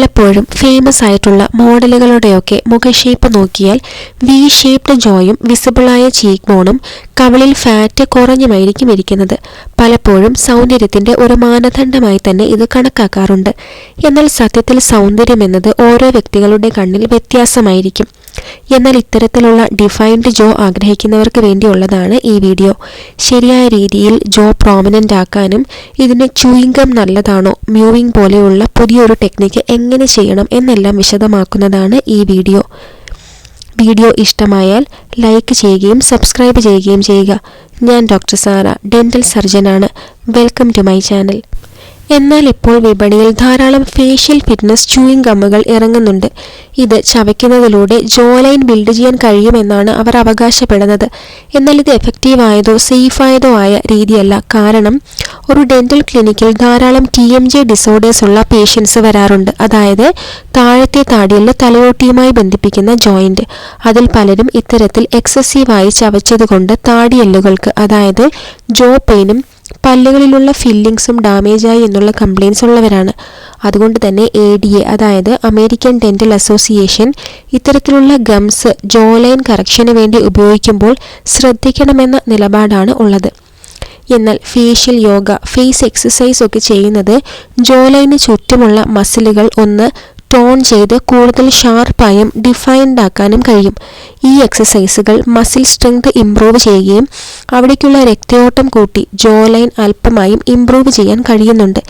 പലപ്പോഴും ഫേമസ് ആയിട്ടുള്ള മോഡലുകളുടെയൊക്കെ മുഖ ഷേപ്പ് നോക്കിയാൽ വി ഷേപ്ഡ് ജോയും വിസിബിളായ ചീക്ക് ബോണും കവിളിൽ ഫാറ്റ് കുറഞ്ഞുമായിരിക്കും ഇരിക്കുന്നത്. പലപ്പോഴും സൗന്ദര്യത്തിന്റെ ഒരു മാനദണ്ഡമായി തന്നെ ഇത് കണക്കാക്കാറുണ്ട്. എന്നാൽ സത്യത്തിൽ സൗന്ദര്യം എന്നത് ഓരോ വ്യക്തികളുടെ കണ്ണിൽ വ്യത്യാസമായിരിക്കും. എന്നാൽ ഇത്തരത്തിലുള്ള ഡിഫൈൻഡ് ജോ ആഗ്രഹിക്കുന്നവർക്ക് വേണ്ടിയുള്ളതാണ് ഈ വീഡിയോ. ശരിയായ രീതിയിൽ ജോ പ്രോമിനന്റ് ആക്കാനും ഇതിന് ചൂയിങ് ഗം നല്ലതാണോ, മ്യൂവിംഗ് പോലെയുള്ള പുതിയൊരു ടെക്നിക്ക് എങ്ങനെ ചെയ്യണം എന്നെല്ലാം വിശദമാക്കുന്നതാണ് ഈ വീഡിയോ. വീഡിയോ ഇഷ്ടമായാൽ ലൈക്ക് ചെയ്യുകയും സബ്സ്ക്രൈബ് ചെയ്യുകയും ചെയ്യുക. ഞാൻ ഡോക്ടർ സാറ, ഡെന്റൽ സർജനാണ്. Welcome to my channel. എന്നാൽ ഇപ്പോൾ വിപണിയിൽ ധാരാളം ഫേഷ്യൽ ഫിറ്റ്നസ് ചൂയിങ് ഗമ്മുകൾ ഇറങ്ങുന്നുണ്ട്. ഇത് ചവയ്ക്കുന്നതിലൂടെ ജോ ലൈൻ ബിൽഡ് ചെയ്യാൻ കഴിയുമെന്നാണ് അവർ അവകാശപ്പെടുന്നത്. എന്നാൽ ഇത് എഫക്റ്റീവായതോ സേഫായതോ ആയ രീതിയല്ല. കാരണം ഒരു ഡെന്റൽ ക്ലിനിക്കിൽ ധാരാളം TMJ ഡിസോർഡേഴ്സ് ഉള്ള പേഷ്യൻസ് വരാറുണ്ട്. അതായത് താഴത്തെ താടിയെല്ല് തലയോട്ടിയുമായി ബന്ധിപ്പിക്കുന്ന ജോയിന്റ്. അതിൽ പലരും ഇത്തരത്തിൽ എക്സസീവായി ചവച്ചതുകൊണ്ട് താടിയെല്ലുകൾക്ക് അതായത് ജോ പെയിനും പല്ലുകളിലുള്ള ഫില്ലിങ്സും ഡാമേജായി എന്നുള്ള കംപ്ലയിൻസ് ഉള്ളവരാണ്. അതുകൊണ്ട് തന്നെ ADA അതായത് അമേരിക്കൻ ഡെന്റൽ അസോസിയേഷൻ ഇത്തരത്തിലുള്ള ഗംസ് ജോ ലൈൻ കറക്ഷന് വേണ്ടി ഉപയോഗിക്കുമ്പോൾ ശ്രദ്ധിക്കണമെന്ന നിലപാടാണ് ഉള്ളത്. എന്നാൽ ഫേഷ്യൽ യോഗ, ഫേസ് എക്സസൈസ് ഒക്കെ ചെയ്യുന്നത് ജോ ലൈന് ചുറ്റുമുള്ള മസിലുകൾ ഒന്ന് ടോൺ ചെയ്ത് കൂടുതൽ ഷാർപ്പായും ഡിഫൈൻഡ് ആക്കാനും കഴിയും. ഈ എക്സസൈസുകൾ മസിൽ സ്ട്രെങ്ത് ഇംപ്രൂവ് ചെയ്യുകയും അവിടേക്കുള്ള രക്തയോട്ടം കൂട്ടി ജോ ലൈൻ അല്പമായും ഇംപ്രൂവ് ചെയ്യാൻ കഴിയുന്നുണ്ട്.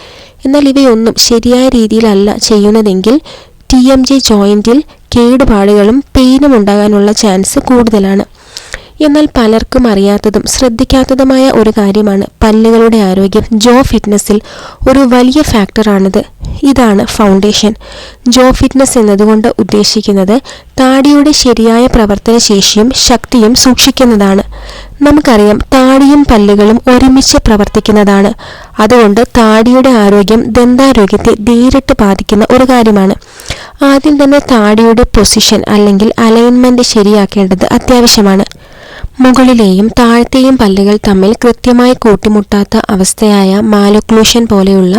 എന്നാൽ ഇവയൊന്നും ശരിയായ രീതിയിലല്ല ചെയ്യുന്നതെങ്കിൽ TMJ ജോയിന്റിൽ കേടുപാടുകളും പെയിനും ഉണ്ടാകാനുള്ള ചാൻസ് കൂടുതലാണ്. എന്നാൽ പലർക്കും അറിയാത്തതും ശ്രദ്ധിക്കാത്തതുമായ ഒരു കാര്യമാണ് പല്ലുകളുടെ ആരോഗ്യം. ജോ ഫിറ്റ്നസിൽ ഒരു വലിയ ഫാക്ടറാണിത്. ഇതാണ് ഫൗണ്ടേഷൻ. ജോ ഫിറ്റ്നസ് എന്നതുകൊണ്ട് ഉദ്ദേശിക്കുന്നത് താടിയുടെ ശരിയായ പ്രവർത്തന ശേഷിയും ശക്തിയും സൂക്ഷിക്കുന്നതാണ്. നമുക്കറിയാം താടിയും പല്ലുകളും ഒരുമിച്ച് പ്രവർത്തിക്കുന്നതാണ്. അതുകൊണ്ട് താടിയുടെ ആരോഗ്യം ദന്താരോഗ്യത്തെ നേരിട്ട് ബാധിക്കുന്ന ഒരു കാര്യമാണ്. ആദ്യം തന്നെ താടിയുടെ പൊസിഷൻ അല്ലെങ്കിൽ അലൈൻമെന്റ് ശരിയാക്കേണ്ടത് അത്യാവശ്യമാണ്. മുകളിലെയും താഴത്തെയും പല്ലുകൾ തമ്മിൽ കൃത്യമായി കൂട്ടിമുട്ടാത്ത അവസ്ഥയായ മാലോക്ലൂഷൻ പോലെയുള്ള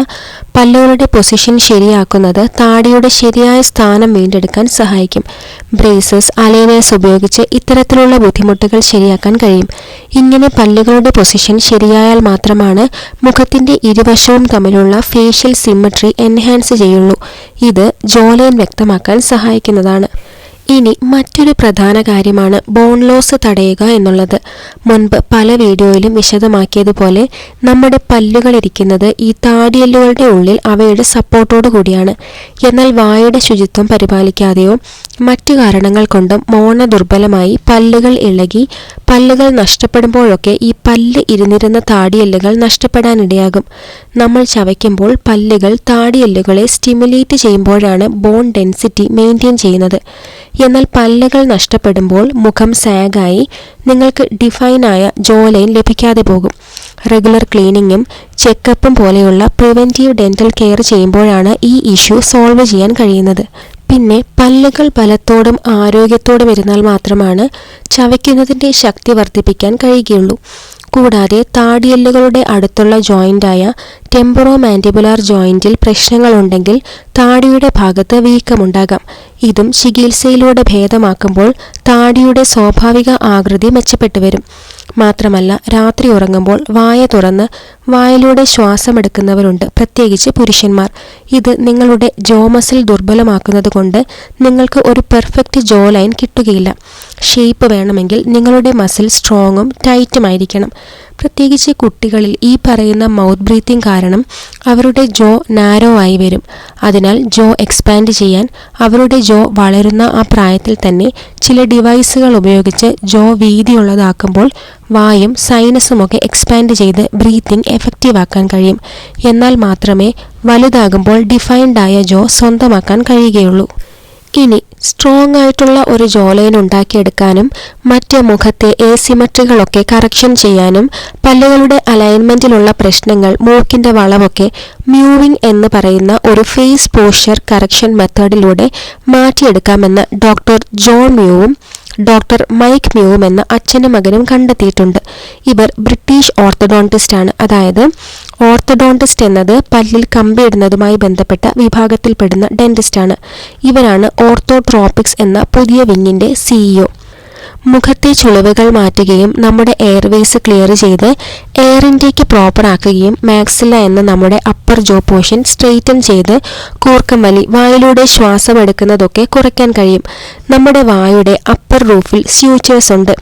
പല്ലുകളുടെ പൊസിഷൻ ശരിയാക്കുന്നത് താടിയുടെ ശരിയായ സ്ഥാനം വീണ്ടെടുക്കാൻ സഹായിക്കും. ബ്രേസസ്, അലൈനേഴ്സ് ഉപയോഗിച്ച് ഇത്തരത്തിലുള്ള ബുദ്ധിമുട്ടുകൾ ശരിയാക്കാൻ കഴിയും. ഇങ്ങനെ പല്ലുകളുടെ പൊസിഷൻ ശരിയായാൽ മാത്രമാണ് മുഖത്തിന്റെ ഇരുവശവും തമ്മിലുള്ള ഫേഷ്യൽ സിമ്മട്രി എൻഹാൻസ് ചെയ്യുള്ളൂ. ഇത് ജോ ലൈൻ വ്യക്തമാക്കാൻ സഹായിക്കുന്നതാണ്. ഇനി മറ്റൊരു പ്രധാന കാര്യമാണ് ബോൺ ലോസ് തടയുക എന്നുള്ളത്. മുൻപ് പല വീഡിയോയിലും വിശദമാക്കിയതുപോലെ നമ്മുടെ പല്ലുകൾ ഇരിക്കുന്നത് ഈ താടിയെല്ലുകളുടെ ഉള്ളിൽ അവയുടെ സപ്പോർട്ടോടു കൂടിയാണ്. എന്നാൽ വായുടെ ശുചിത്വം പരിപാലിക്കാതെയോ മറ്റു കാരണങ്ങൾ കൊണ്ടും മോണ ദുർബലമായി പല്ലുകൾ ഇളകി പല്ലുകൾ നഷ്ടപ്പെടുമ്പോഴൊക്കെ ഈ പല്ല് ഇരുന്നിരുന്ന താടിയെല്ലുകൾ നഷ്ടപ്പെടാനിടയാകും. നമ്മൾ ചവയ്ക്കുമ്പോൾ പല്ലുകൾ താടിയെല്ലുകളെ സ്റ്റിമുലേറ്റ് ചെയ്യുമ്പോഴാണ് ബോൺ ഡെൻസിറ്റി മെയിൻറ്റെയിൻ ചെയ്യുന്നത്. എന്നാൽ പല്ലുകൾ നഷ്ടപ്പെടുമ്പോൾ മുഖം സാഗായി നിങ്ങൾക്ക് ഡിഫൈനായ ജോ ലൈൻ ലഭിക്കാതെ പോകും. റെഗുലർ ക്ലീനിങ്ങും ചെക്കപ്പും പോലെയുള്ള പ്രിവെന്റീവ് ഡെന്റൽ കെയർ ചെയ്യുമ്പോഴാണ് ഈ ഇഷ്യൂ സോൾവ് ചെയ്യാൻ കഴിയുന്നത്. പിന്നെ പല്ലുകൾ ബലത്തോടും ആരോഗ്യത്തോടും ഇരുന്നാൽ മാത്രമാണ് ചവയ്ക്കുന്നതിൻ്റെ ശക്തി വർദ്ധിപ്പിക്കാൻ കഴിയുകയുള്ളൂ. കൂടാതെ താടിയെല്ലുകളുടെ അടുത്തുള്ള ജോയിന്റായ ടെമ്പറോ മാൻഡിബുലാർ ജോയിന്റിൽ പ്രശ്നങ്ങളുണ്ടെങ്കിൽ താടിയുടെ ഭാഗത്ത് വീക്കമുണ്ടാകാം. ഇതും ചികിത്സയിലൂടെ ഭേദമാക്കുമ്പോൾ താടിയുടെ സ്വാഭാവിക ആകൃതി മെച്ചപ്പെട്ടു വരും. മാത്രമല്ല രാത്രി ഉറങ്ങുമ്പോൾ വായ തുറന്ന് വായിലൂടെ ശ്വാസമെടുക്കുന്നവരുണ്ട്, പ്രത്യേകിച്ച് പുരുഷന്മാർ. ഇത് നിങ്ങളുടെ ജോ മസിൽ ദുർബലമാക്കുന്നത് കൊണ്ട് നിങ്ങൾക്ക് ഒരു പെർഫെക്റ്റ് ജോ ലൈൻ കിട്ടുകയില്ല. ഷേപ്പ് വേണമെങ്കിൽ നിങ്ങളുടെ മസിൽ സ്ട്രോങ്ങും ടൈറ്റുമായിരിക്കണം. പ്രത്യേകിച്ച് കുട്ടികളിൽ ഈ പറയുന്ന മൗത്ത് ബ്രീത്തിങ് കാരണം അവരുടെ ജോ നാരോ ആയി വരും. അതിനാൽ ജോ എക്സ്പാൻഡ് ചെയ്യാൻ അവരുടെ ജോ വളരുന്ന ആ പ്രായത്തിൽ തന്നെ ചില ഡിവൈസുകൾ ഉപയോഗിച്ച് ജോ വീതിയുള്ളതാക്കുമ്പോൾ വായും സൈനസുമൊക്കെ എക്സ്പാൻഡ് ചെയ്ത് ബ്രീത്തിങ് എഫക്റ്റീവ് ആക്കാൻ കഴിയും. എന്നാൽ മാത്രമേ വലുതാകുമ്പോൾ ഡിഫൈൻഡ് ആയ ജോ സ്വന്തമാക്കാൻ കഴിയുകയുള്ളൂ. ഇനി സ്ട്രോങ് ആയിട്ടുള്ള ഒരു ജോ ലൈൻ ഉണ്ടാക്കിയെടുക്കാനും മറ്റ് മുഖത്തെ ഏസിമെട്രികളൊക്കെ കറക്ഷൻ ചെയ്യാനും പല്ലുകളുടെ അലൈൻമെന്റിലുള്ള പ്രശ്നങ്ങൾ, മൂക്കിന്റെ വളവൊക്കെ മ്യൂവിംഗ് എന്ന് പറയുന്ന ഒരു ഫേസ് പോസ്ചർ കറക്ഷൻ മെത്തേഡിലൂടെ മാറ്റിയെടുക്കാമെന്ന് ഡോക്ടർ ജോൺ മ്യൂവും ഡോക്ടർ മൈക്ക് മ്യൂവും എന്ന അച്ഛനും മകനും കണ്ടെത്തിയിട്ടുണ്ട്. ഇവർ ബ്രിട്ടീഷ് ഓർത്തഡോണ്ടിസ്റ്റ് ആണ്. അതായത് ഓർത്തഡോണ്ടിസ്റ്റ് എന്നത് പല്ലിൽ കമ്പിയിടുന്നതുമായി ബന്ധപ്പെട്ട വിഭാഗത്തിൽപ്പെടുന്ന ഡെന്റിസ്റ്റാണ്. ഇവരാണ് ഓർത്തോട്രോപിക്സ് എന്ന പുതിയ വിങ്ങിന്റെ CEO. മുഖത്തെ ചുളിവുകൾ മാറ്റുകയും നമ്മുടെ എയർവേസ് ക്ലിയർ ചെയ്ത് എയർ ഇൻടേക്ക് പ്രോപ്പർ ആക്കുകയും മാക്സില്ല എന്ന നമ്മുടെ അപ്പർ ജോ പോർഷൻ സ്ട്രെയിറ്റൻ ചെയ്ത് കൂർക്കം വലി, വായിലൂടെ ശ്വാസം എടുക്കുന്നതൊക്കെ കുറയ്ക്കാൻ കഴിയും. നമ്മുടെ വായുടെ അപ്പർ റൂഫിൽ സ്യൂച്ചേഴ്സ് ഉണ്ട്.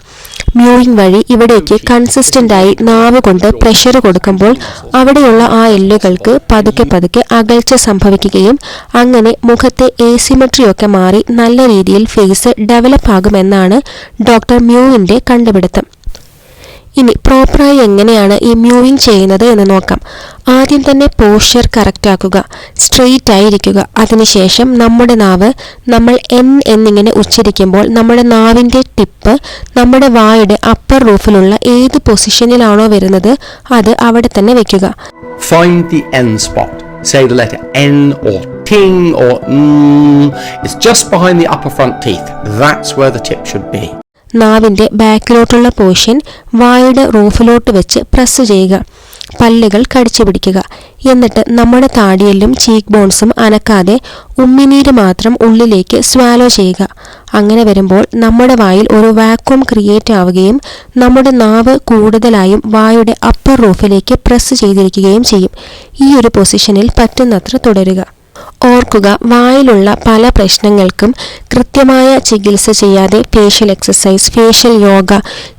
മ്യൂയിങ് വഴി ഇവിടേക്ക് കൺസിസ്റ്റന്റ് ആയി നാവ് കൊണ്ട് പ്രഷർ കൊടുക്കുമ്പോൾ അവിടെയുള്ള ആ എല്ലുകൾക്ക് പതുക്കെ പതുക്കെ അകൽച്ച സംഭവിക്കുകയും അങ്ങനെ മുഖത്തെ ഏസിമെട്രിയൊക്കെ മാറി നല്ല രീതിയിൽ ഫേസ് ഡെവലപ്പ് ആകുമെന്നാണ് ഡോക്ടർ മ്യൂവിന്റെ കണ്ടുപിടുത്തം. ഇനി പ്രോപ്പറായി എങ്ങനെയാണ് ഈ മ്യൂവിങ് ചെയ്യുന്നത് എന്ന് നോക്കാം. ആദ്യം തന്നെ പോസ്ചർ കറക്റ്റ് ആക്കുക, സ്ട്രെയിറ്റ് ആയിരിക്കുക. അതിനുശേഷം നമ്മുടെ നാവ് നമ്മൾ എന്നിങ്ങനെ ഉച്ചരിക്കുമ്പോൾ നമ്മുടെ നാവിൻ്റെ ടിപ്പ് നമ്മുടെ വായുടെ അപ്പർ റൂഫിലുള്ള ഏത് പൊസിഷനിലാണോ വരുന്നത് അത് അവിടെ തന്നെ വെക്കുക. Find the N spot. Say the letter N or ting or It's just behind the upper front teeth. That's where the tip should be. നാവിൻ്റെ ബാക്കിലോട്ടുള്ള പോർഷൻ വായുടെ റൂഫിലോട്ട് വെച്ച് പ്രസ് ചെയ്യുക. പല്ലുകൾ കടിച്ചു പിടിക്കുക. എന്നിട്ട് നമ്മുടെ താടിയെല്ലും ചീക്ക് ബോൺസും അനക്കാതെ ഉമ്മിനീര് മാത്രം ഉള്ളിലേക്ക് സ്വാലോ ചെയ്യുക. അങ്ങനെ വരുമ്പോൾ നമ്മുടെ വായിൽ ഒരു വാക്വം ക്രിയേറ്റ് ആവുകയും നമ്മുടെ നാവ് കൂടുതലായും വായുടെ അപ്പർ റൂഫിലേക്ക് പ്രസ് ചെയ്തിരിക്കുകയും ചെയ്യും. ഈ ഒരു പൊസിഷനിൽ പറ്റുന്നത്ര തുടരുക. ഓർക്കുക, വായിലുള്ള പല പ്രശ്നങ്ങൾക്കും കൃത്യമായ ചികിത്സ ചെയ്യാതെ facial exercise, facial yoga,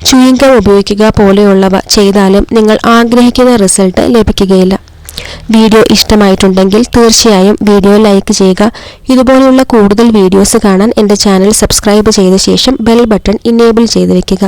chewing ഉപയോഗിക്കുക പോലെയുള്ളവ ചെയ്താലും നിങ്ങൾ ആഗ്രഹിക്കുന്ന റിസൾട്ട് ലഭിക്കുകയില്ല. വീഡിയോ ഇഷ്ടമായിട്ടുണ്ടെങ്കിൽ തീർച്ചയായും വീഡിയോ ലൈക്ക് ചെയ്യുക. ഇതുപോലെയുള്ള കൂടുതൽ വീഡിയോസ് കാണാൻ എൻ്റെ ചാനൽ സബ്സ്ക്രൈബ് ചെയ്ത ശേഷം ബെൽ ബട്ടൺ ഇനേബിൾ ചെയ്ത് വെക്കുക.